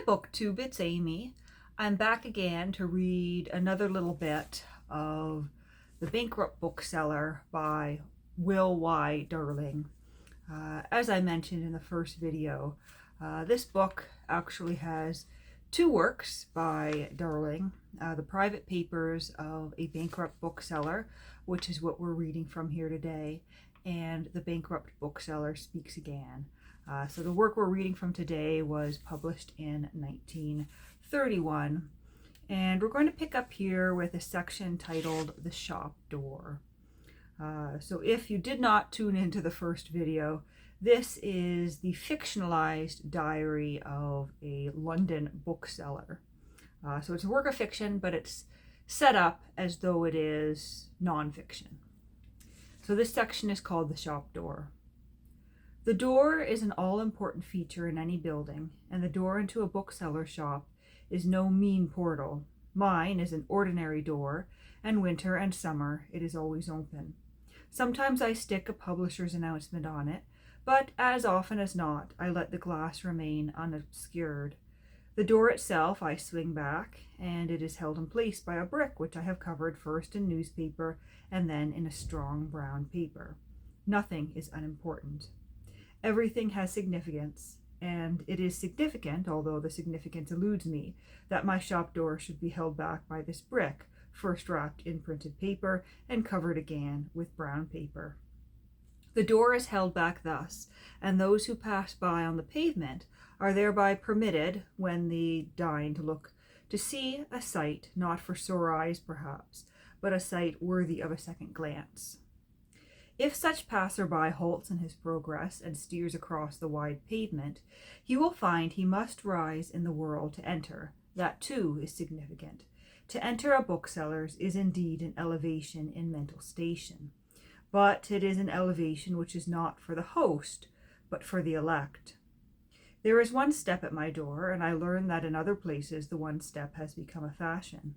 Hi BookTube, it's Amy. I'm back again to read another little bit of The Bankrupt Bookseller by Will Y. Darling. As I mentioned in the first video, this book actually has two works by Darling. The Private Papers of a Bankrupt Bookseller, which is what we're reading from here today, and The Bankrupt Bookseller Speaks Again. So the work we're reading from today was published in 1931, and we're going to pick up here with a section titled The Shop Door. So if you did not tune into the first video, this is the fictionalized diary of a London bookseller. So it's a work of fiction, but it's set up as though it is nonfiction. So this section is called The Shop Door. The door is an all-important feature in any building, and the door into a bookseller's shop is no mean portal. Mine is an ordinary door, and winter and summer it is always open. Sometimes I stick a publisher's announcement on it, but as often as not, I let the glass remain unobscured. The door itself I swing back, and it is held in place by a brick which I have covered first in newspaper and then in a strong brown paper. Nothing is unimportant. Everything has significance, and it is significant, although the significance eludes me, that my shop door should be held back by this brick, first wrapped in printed paper and covered again with brown paper. The door is held back thus, and those who pass by on the pavement are thereby permitted, when they deign to look, to see a sight not for sore eyes perhaps, but a sight worthy of a second glance. If such passer-by halts in his progress and steers across the wide pavement, he will find he must rise in the world to enter. That too is significant. To enter a bookseller's is indeed an elevation in mental station, but it is an elevation which is not for the host, but for the elect. There is one step at my door, and I learn that in other places the one step has become a fashion.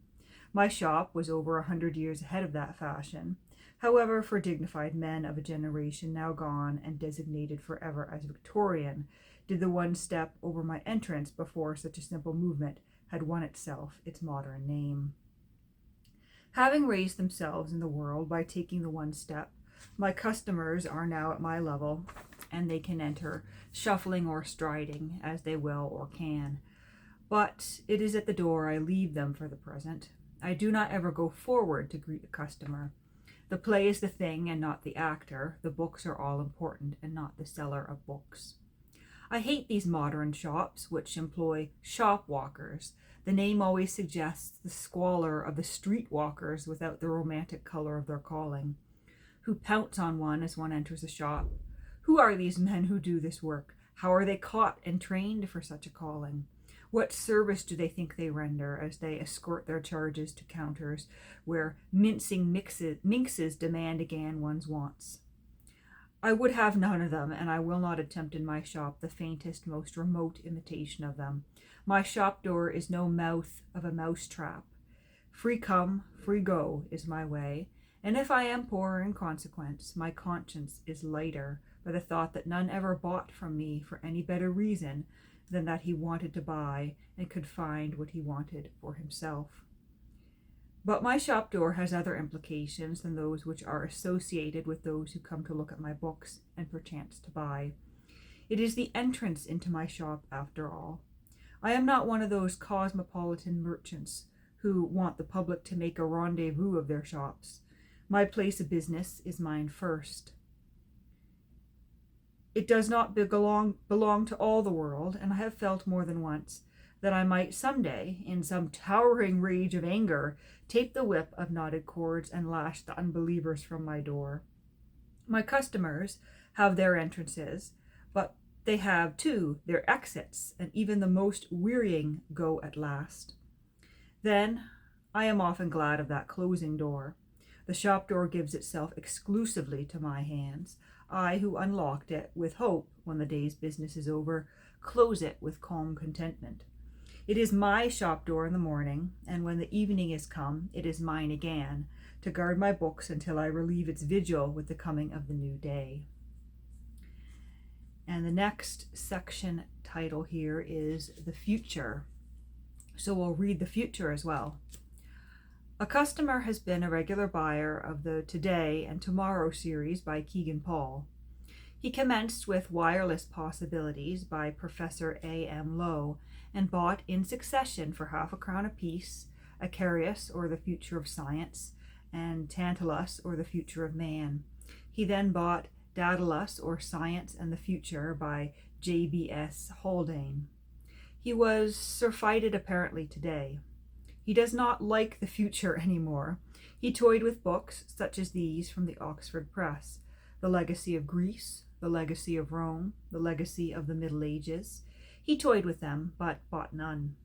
My shop was over 100 years ahead of that fashion. However, for dignified men of a generation now gone and designated forever as Victorian, did the one step over my entrance before such a simple movement had won itself its modern name. Having raised themselves in the world by taking the one step, my customers are now at my level, and they can enter, shuffling or striding, as they will or can. But it is at the door I leave them for the present. I do not ever go forward to greet a customer. The play is the thing and not the actor. The books are all important and not the seller of books. I hate these modern shops which employ shop walkers. The name always suggests the squalor of the street walkers without the romantic color of their calling. Who pounce on one as one enters a shop? Who are these men who do this work? How are they caught and trained for such a calling? What service do they think they render as they escort their charges to counters where mincing minxes demand again one's wants? I would have none of them, and I will not attempt in my shop the faintest, most remote imitation of them. My shop door is no mouth of a mousetrap. Free come, free go is my way, and if I am poorer in consequence, my conscience is lighter by the thought that none ever bought from me for any better reason than that he wanted to buy and could find what he wanted for himself. But my shop door has other implications than those which are associated with those who come to look at my books and perchance to buy. It is the entrance into my shop after all. I am not one of those cosmopolitan merchants who want the public to make a rendezvous of their shops. My place of business is mine first. It does not belong to all the world, and I have felt more than once that I might someday, in some towering rage of anger, take the whip of knotted cords and lash the unbelievers from my door. My customers have their entrances, but they have, too, their exits, and even the most wearying go at last. Then I am often glad of that closing door. The shop door gives itself exclusively to my hands. I, who unlocked it with hope when the day's business is over, close it with calm contentment. It is my shop door in the morning, and when the evening is come, it is mine again, to guard my books until I relieve its vigil with the coming of the new day. And the next section title here is The Future. So we'll read the future as well. A customer has been a regular buyer of the Today and Tomorrow series by Kegan Paul. He commenced with Wireless Possibilities by Professor A.M. Lowe and bought in succession for £0.50 apiece Acarius, or the Future of Science, and Tantalus, or the Future of Man. He then bought Daedalus, or Science and the Future by J.B.S. Haldane. He was surfeited apparently today. He does not like the future anymore. He toyed with books such as these from the Oxford Press: The Legacy of Greece, The Legacy of Rome, The Legacy of the Middle Ages. He toyed with them, but bought none.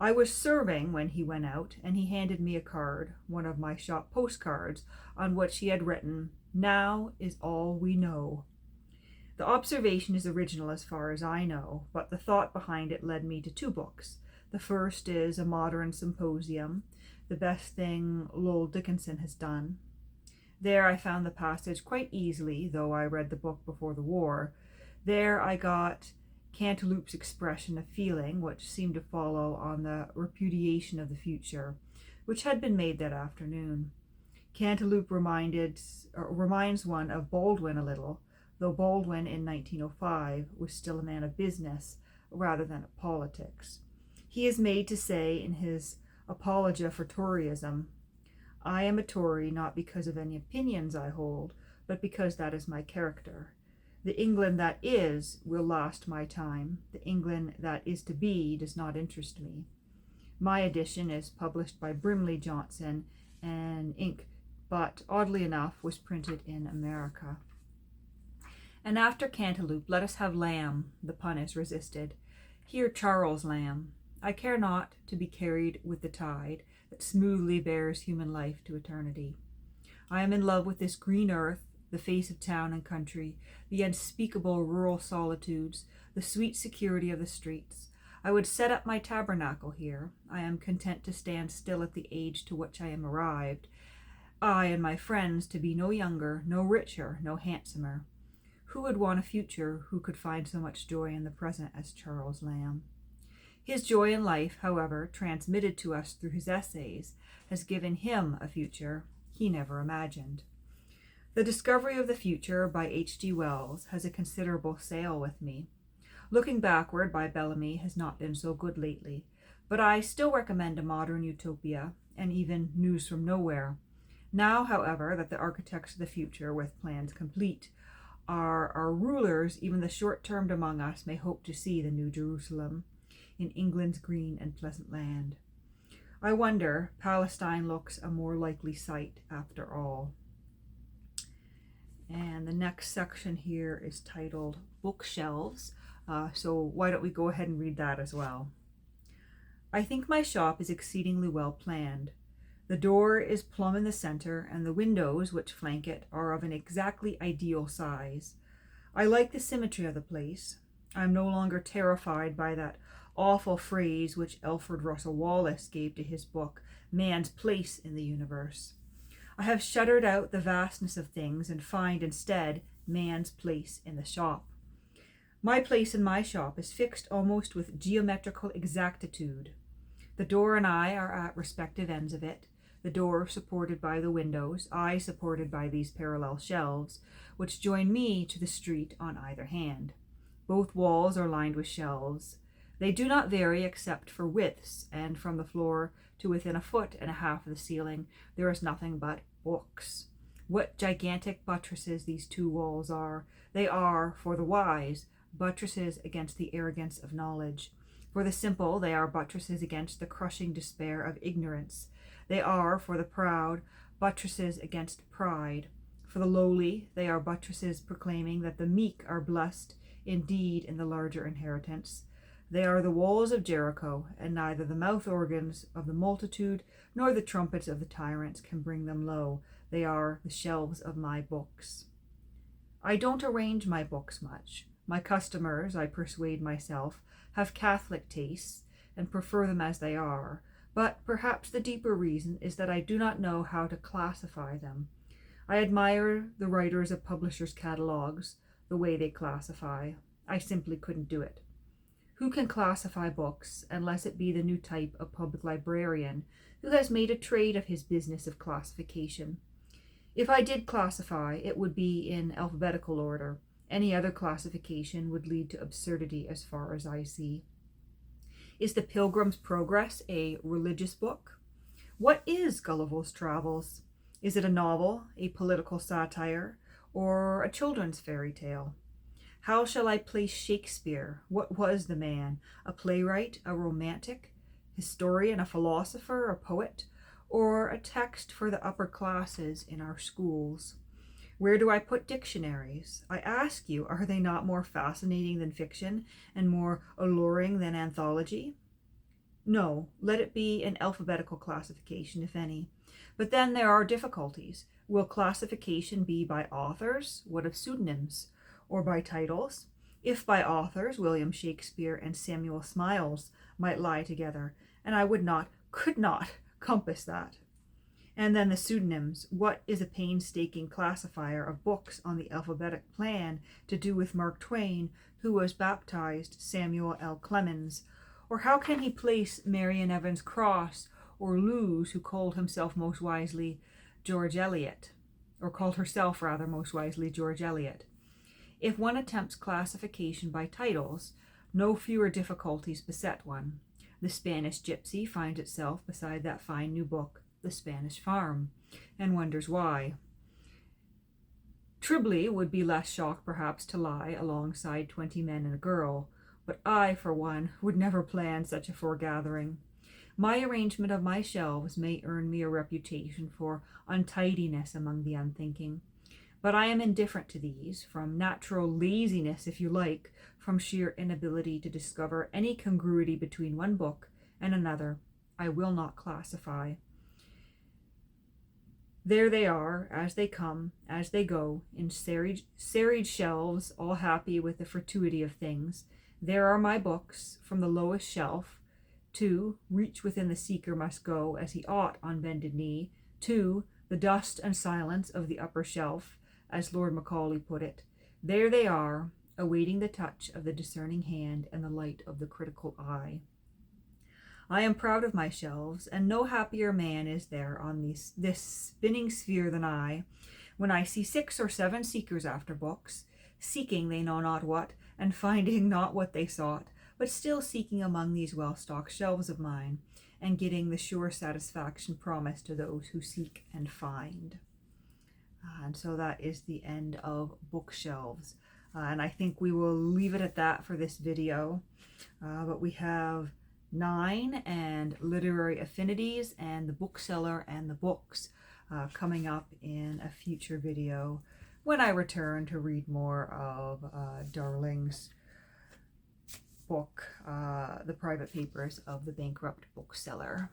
I was serving when he went out, and he handed me a card, one of my shop postcards, on which he had written, "Now is all we know." The observation is original as far as I know, but the thought behind it led me to two books. The first is A Modern Symposium, the best thing Lowell Dickinson has done. There I found the passage quite easily, though I read the book before the war. There I got Cantilupe's expression of feeling, which seemed to follow on the repudiation of the future, which had been made that afternoon. Cantilupe reminds one of Baldwin a little, though Baldwin in 1905 was still a man of business rather than of politics. He is made to say in his Apologia for Toryism, "I am a Tory not because of any opinions I hold, but because that is my character. The England that is will last my time. The England that is to be does not interest me." My edition is published by Brimley Johnson and Inc., but oddly enough was printed in America. And after Cantilupe, let us have Lamb. The pun is resisted. Here Charles Lamb. I care not to be carried with the tide that smoothly bears human life to eternity. I am in love with this green earth, the face of town and country, the unspeakable rural solitudes, the sweet security of the streets. I would set up my tabernacle here. I am content to stand still at the age to which I am arrived. I and my friends to be no younger, no richer, no handsomer. Who would want a future who could find so much joy in the present as Charles Lamb? His joy in life, however, transmitted to us through his essays, has given him a future he never imagined. The Discovery of the Future by H.G. Wells has a considerable sale with me. Looking Backward by Bellamy has not been so good lately, but I still recommend A Modern Utopia and even News from Nowhere. Now, however, that the architects of the future, with plans complete, are our rulers, even the short-termed among us may hope to see the New Jerusalem in England's green and pleasant land. I wonder, Palestine looks a more likely sight after all. And the next section here is titled Bookshelves, so why don't we go ahead and read that as well. I think my shop is exceedingly well planned. The door is plumb in the center, and the windows which flank it are of an exactly ideal size. I like the symmetry of the place. I am no longer terrified by that awful phrase which Alfred Russel Wallace gave to his book, Man's Place in the Universe. I have shuttered out the vastness of things and find instead man's place in the shop. My place in my shop is fixed almost with geometrical exactitude. The door and I are at respective ends of it, the door supported by the windows, I supported by these parallel shelves, which join me to the street on either hand. Both walls are lined with shelves. They do not vary except for widths, and from the floor to within 1.5 feet of the ceiling, there is nothing but books. What gigantic buttresses these two walls are! They are, for the wise, buttresses against the arrogance of knowledge. For the simple, they are buttresses against the crushing despair of ignorance. They are, for the proud, buttresses against pride. For the lowly, they are buttresses proclaiming that the meek are blessed indeed in the larger inheritance. They are the walls of Jericho, and neither the mouth organs of the multitude nor the trumpets of the tyrants can bring them low. They are the shelves of my books. I don't arrange my books much. My customers, I persuade myself, have Catholic tastes and prefer them as they are, but perhaps the deeper reason is that I do not know how to classify them. I admire the writers of publishers' catalogues, the way they classify. I simply couldn't do it. Who can classify books unless it be the new type of public librarian who has made a trade of his business of classification? If I did classify, it would be in alphabetical order. Any other classification would lead to absurdity as far as I see. Is the Pilgrim's Progress a religious book? What is Gulliver's Travels? Is it a novel, a political satire, or a children's fairy tale? How shall I place Shakespeare? What was the man? A playwright, a romantic, historian, a philosopher, a poet, or a text for the upper classes in our schools? Where do I put dictionaries? I ask you, are they not more fascinating than fiction and more alluring than anthology? No, let it be an alphabetical classification, if any. But then there are difficulties. Will classification be by authors? What of pseudonyms? Or by titles? If by authors, William Shakespeare and Samuel Smiles might lie together, and I could not compass that. And then the pseudonyms. What is a painstaking classifier of books on the alphabetic plan to do with Mark Twain, who was baptized Samuel L. Clemens? Or how can he place Marion Evans Cross, or Lewes, who called himself most wisely George Eliot, or called herself rather most wisely George Eliot? If one attempts classification by titles, no fewer difficulties beset one. The Spanish Gypsy finds itself beside that fine new book, The Spanish Farm, and wonders why. Tribly would be less shocked perhaps to lie alongside 20 men and a girl, but I, for one, would never plan such a foregathering. My arrangement of my shelves may earn me a reputation for untidiness among the unthinking, but I am indifferent to these, from natural laziness, if you like, from sheer inability to discover any congruity between one book and another. I will not classify. There they are, as they come, as they go, in serried shelves, all happy with the fortuity of things. There are my books, from the lowest shelf, to reach within the seeker must go, as he ought on bended knee, to the dust and silence of the upper shelf, as Lord Macaulay put it. There they are, awaiting the touch of the discerning hand and the light of the critical eye. I am proud of my shelves, and no happier man is there on this spinning sphere than I, when I see 6 or 7 seekers after books, seeking they know not what, and finding not what they sought, but still seeking among these well-stocked shelves of mine, and getting the sure satisfaction promised to those who seek and find. And so that is the end of bookshelves. And I think we will leave it at that for this video. But we have 9 and literary affinities and the bookseller and the books coming up in a future video when I return to read more of Darling's book, The Private Papers of the Bankrupt Bookseller.